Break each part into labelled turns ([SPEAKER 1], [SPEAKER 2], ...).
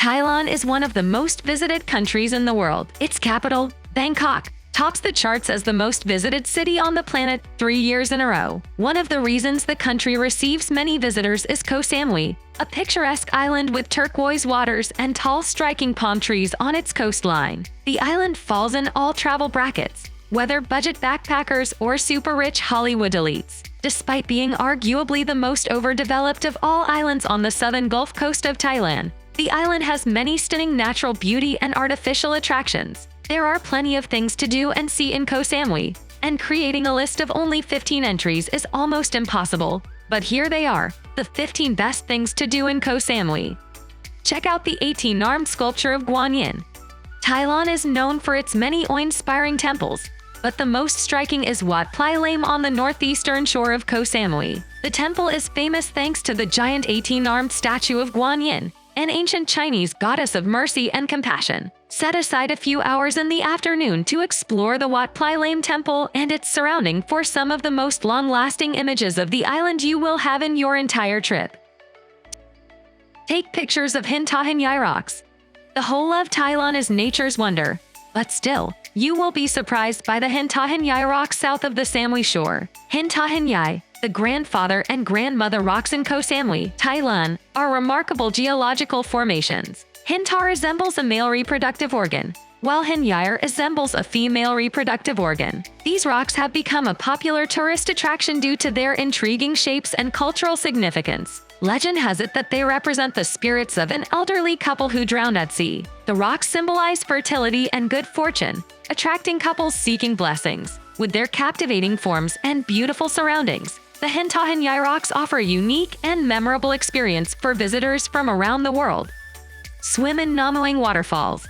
[SPEAKER 1] Thailand is one of the most visited countries in the world. Its capital, Bangkok, tops the charts as the most visited city on the planet 3 years in a row. One of the reasons the country receives many visitors is Koh Samui, a picturesque island with turquoise waters and tall striking palm trees on its coastline. The island falls in all travel brackets, whether budget backpackers or super-rich Hollywood elites. Despite being arguably the most overdeveloped of all islands on the southern Gulf Coast of Thailand, the island has many stunning natural beauty and artificial attractions. There are plenty of things to do and see in Koh Samui, and creating a list of only 15 entries is almost impossible. But here they are, the 15 best things to do in Koh Samui. Check out the 18-armed sculpture of Guanyin. Thailand is known for its many awe-inspiring temples, but the most striking is Wat Phai Lam on the northeastern shore of Koh Samui. The temple is famous thanks to the giant 18-armed statue of Guanyin, an ancient Chinese goddess of mercy and compassion. Set aside a few hours in the afternoon to explore the Wat Phai Lam temple and its surrounding for some of the most long-lasting images of the island you will have in your entire trip. Take pictures of Hintahan Yai rocks. The whole of Thailand is nature's wonder, but still, you will be surprised by the Hintahan Yai rocks south of the Samui shore. Hintahan Yai, the grandfather and grandmother rocks in Koh Samui, Thailand, are remarkable geological formations. Hinta resembles a male reproductive organ, while Hinyai resembles a female reproductive organ. These rocks have become a popular tourist attraction due to their intriguing shapes and cultural significance. Legend has it that they represent the spirits of an elderly couple who drowned at sea. The rocks symbolize fertility and good fortune, attracting couples seeking blessings. With their captivating forms and beautiful surroundings, the Hintahan Yai rocks offer a unique and memorable experience for visitors from around the world. Swim in Muang waterfalls.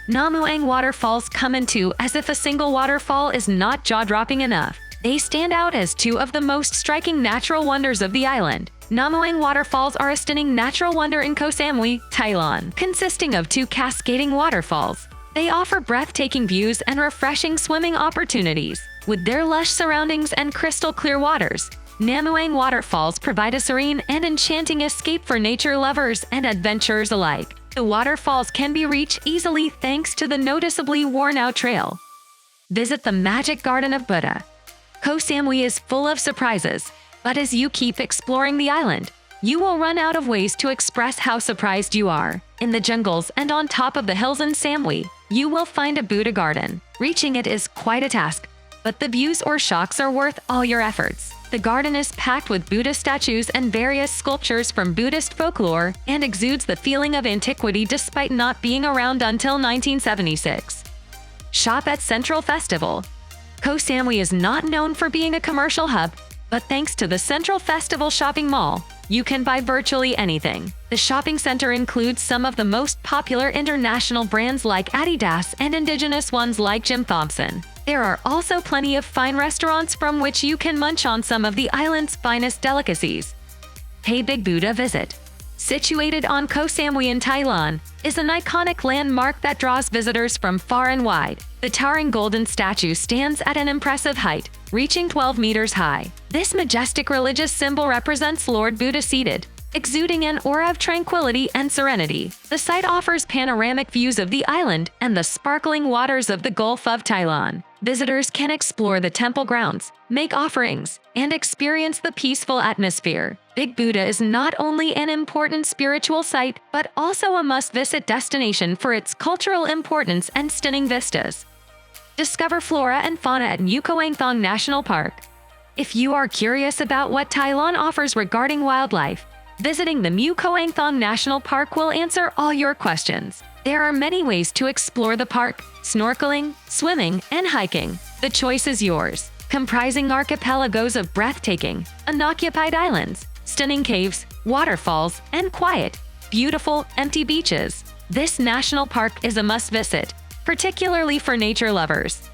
[SPEAKER 1] Muang waterfalls come in two as if a single waterfall is not jaw-dropping enough. They stand out as two of the most striking natural wonders of the island. Muang waterfalls are a stunning natural wonder in Koh Samui, Thailand, consisting of two cascading waterfalls. They offer breathtaking views and refreshing swimming opportunities. With their lush surroundings and crystal-clear waters, Muang waterfalls provide a serene and enchanting escape for nature lovers and adventurers alike. The waterfalls can be reached easily thanks to the noticeably worn-out trail. Visit the Magic Garden of Buddha. Koh Samui is full of surprises, but as you keep exploring the island, you will run out of ways to express how surprised you are. In the jungles and on top of the hills in Samui, you will find a Buddha garden. Reaching it is quite a task, but the views or shocks are worth all your efforts. The garden is packed with Buddha statues and various sculptures from Buddhist folklore and exudes the feeling of antiquity despite not being around until 1976. Shop at Central Festival. Koh Samui is not known for being a commercial hub, but thanks to the Central Festival shopping mall, you can buy virtually anything. The shopping center includes some of the most popular international brands like Adidas and indigenous ones like Jim Thompson. There are also plenty of fine restaurants from which you can munch on some of the island's finest delicacies. Pay Big Buddha visit. Situated on Koh Samui in Thailand, is an iconic landmark that draws visitors from far and wide. The towering golden statue stands at an impressive height, reaching 12 meters high. This majestic religious symbol represents Lord Buddha seated, exuding an aura of tranquility and serenity. The site offers panoramic views of the island and the sparkling waters of the Gulf of Thailand. Visitors can explore the temple grounds, make offerings, and experience the peaceful atmosphere. Big Buddha is not only an important spiritual site, but also a must-visit destination for its cultural importance and stunning vistas. Discover flora and fauna at Muang Thong National Park. If you are curious about what Thailand offers regarding wildlife, visiting the Muang Thong National Park will answer all your questions. There are many ways to explore the park: snorkeling, swimming, and hiking. The choice is yours. Comprising archipelagos of breathtaking, unoccupied islands, stunning caves, waterfalls, and quiet, beautiful, empty beaches, this national park is a must-visit, particularly for nature lovers.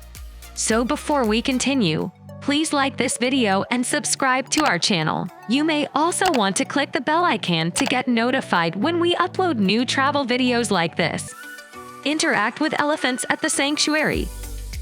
[SPEAKER 1] So before we continue, please like this video and subscribe to our channel. You may also want to click the bell icon to get notified when we upload new travel videos like this. Interact with elephants at the sanctuary.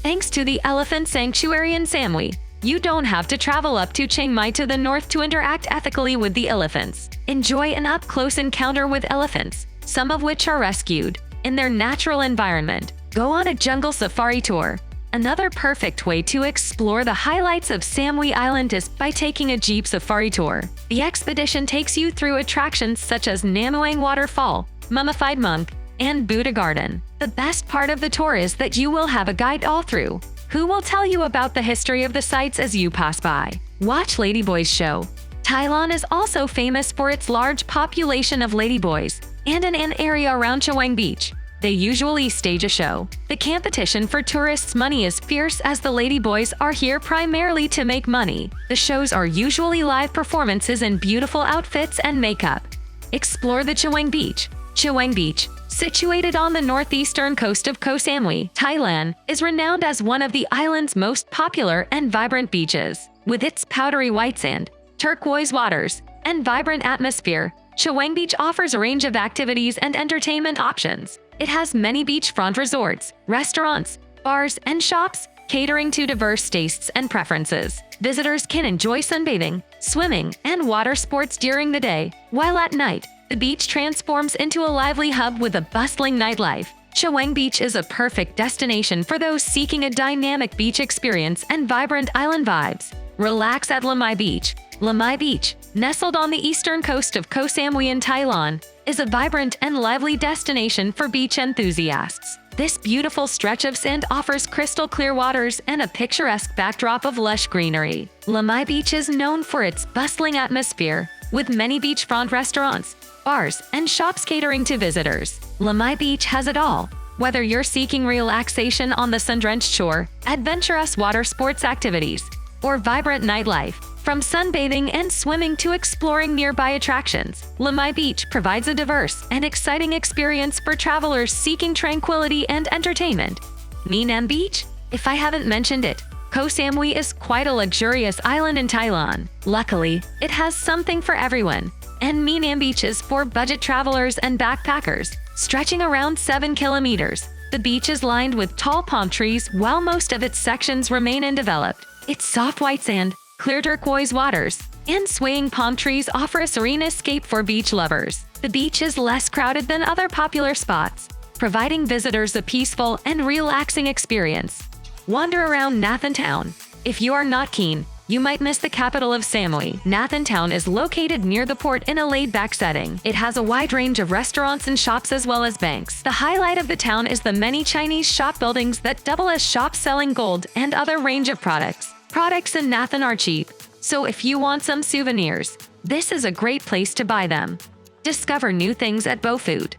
[SPEAKER 1] Thanks to the Elephant Sanctuary in Samui, you don't have to travel up to Chiang Mai to the north to interact ethically with the elephants. Enjoy an up-close encounter with elephants, some of which are rescued in their natural environment. Go on a jungle safari tour. Another perfect way to explore the highlights of Samui Island is by taking a jeep safari tour. The expedition takes you through attractions such as Muang Waterfall, Mummified Monk, and Buddha Garden. The best part of the tour is that you will have a guide all through, who will tell you about the history of the sites as you pass by. Watch Ladyboys Show. Thailand is also famous for its large population of ladyboys, and in an area around Chaweng Beach, they usually stage a show. The competition for tourists' money is fierce as the ladyboys are here primarily to make money. The shows are usually live performances in beautiful outfits and makeup. Explore the Chaweng Beach. Chaweng Beach, situated on the northeastern coast of Koh Samui, Thailand, is renowned as one of the island's most popular and vibrant beaches. With its powdery white sand, turquoise waters, and vibrant atmosphere, Chaweng Beach offers a range of activities and entertainment options. It has many beachfront resorts, restaurants, bars, and shops, catering to diverse tastes and preferences. Visitors can enjoy sunbathing, swimming, and water sports during the day, while at night, the beach transforms into a lively hub with a bustling nightlife. Chaweng Beach is a perfect destination for those seeking a dynamic beach experience and vibrant island vibes. Relax at Lamai Beach. Lamai Beach, nestled on the eastern coast of Koh Samui in Thailand, is a vibrant and lively destination for beach enthusiasts. This beautiful stretch of sand offers crystal clear waters and a picturesque backdrop of lush greenery. Lamai Beach is known for its bustling atmosphere, with many beachfront restaurants, bars, and shops catering to visitors. Lamai Beach has it all. Whether you're seeking relaxation on the sun-drenched shore, adventurous water sports activities, or vibrant nightlife, from sunbathing and swimming to exploring nearby attractions, Lamai Beach provides a diverse and exciting experience for travelers seeking tranquility and entertainment. Myriad Beach? If I haven't mentioned it, Koh Samui is quite a luxurious island in Thailand. Luckily, it has something for everyone, and Myriad Beach is for budget travelers and backpackers. Stretching around 7 kilometers, the beach is lined with tall palm trees while most of its sections remain undeveloped. Its soft white sand, clear turquoise waters, and swaying palm trees offer a serene escape for beach lovers. The beach is less crowded than other popular spots, providing visitors a peaceful and relaxing experience. Wander around Nathan Town. If you are not keen, you might miss the capital of Samui. Nathan Town is located near the port in a laid-back setting. It has a wide range of restaurants and shops as well as banks. The highlight of the town is the many Chinese shop buildings that double as shops selling gold and other range of products. Products in Nathan are cheap, so if you want some souvenirs, this is a great place to buy them. Discover new things at Food.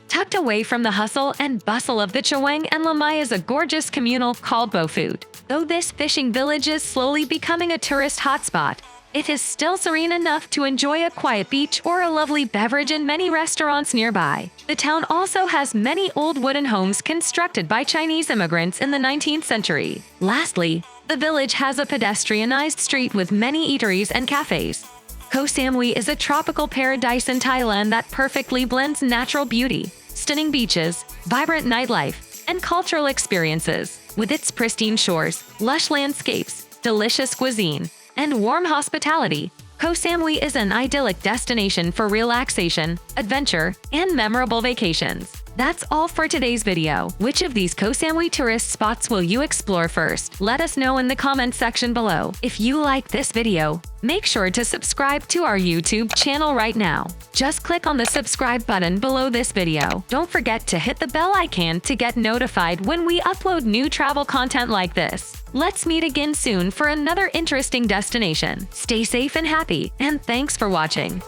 [SPEAKER 1] Tucked away from the hustle and bustle of the Chaweng and Lamai is a gorgeous communal called Food. Though this fishing village is slowly becoming a tourist hotspot, it is still serene enough to enjoy a quiet beach or a lovely beverage in many restaurants nearby. The town also has many old wooden homes constructed by Chinese immigrants in the 19th century. Lastly, the village has a pedestrianized street with many eateries and cafes. Koh Samui is a tropical paradise in Thailand that perfectly blends natural beauty, stunning beaches, vibrant nightlife, and cultural experiences. With its pristine shores, lush landscapes, delicious cuisine, and warm hospitality, Koh Samui is an idyllic destination for relaxation, adventure, and memorable vacations. That's all for today's video. Which of these Koh Samui tourist spots will you explore first? Let us know in the comment section below. If you like this video, make sure to subscribe to our YouTube channel right now. Just click on the subscribe button below this video. Don't forget to hit the bell icon to get notified when we upload new travel content like this. Let's meet again soon for another interesting destination. Stay safe and happy, and thanks for watching.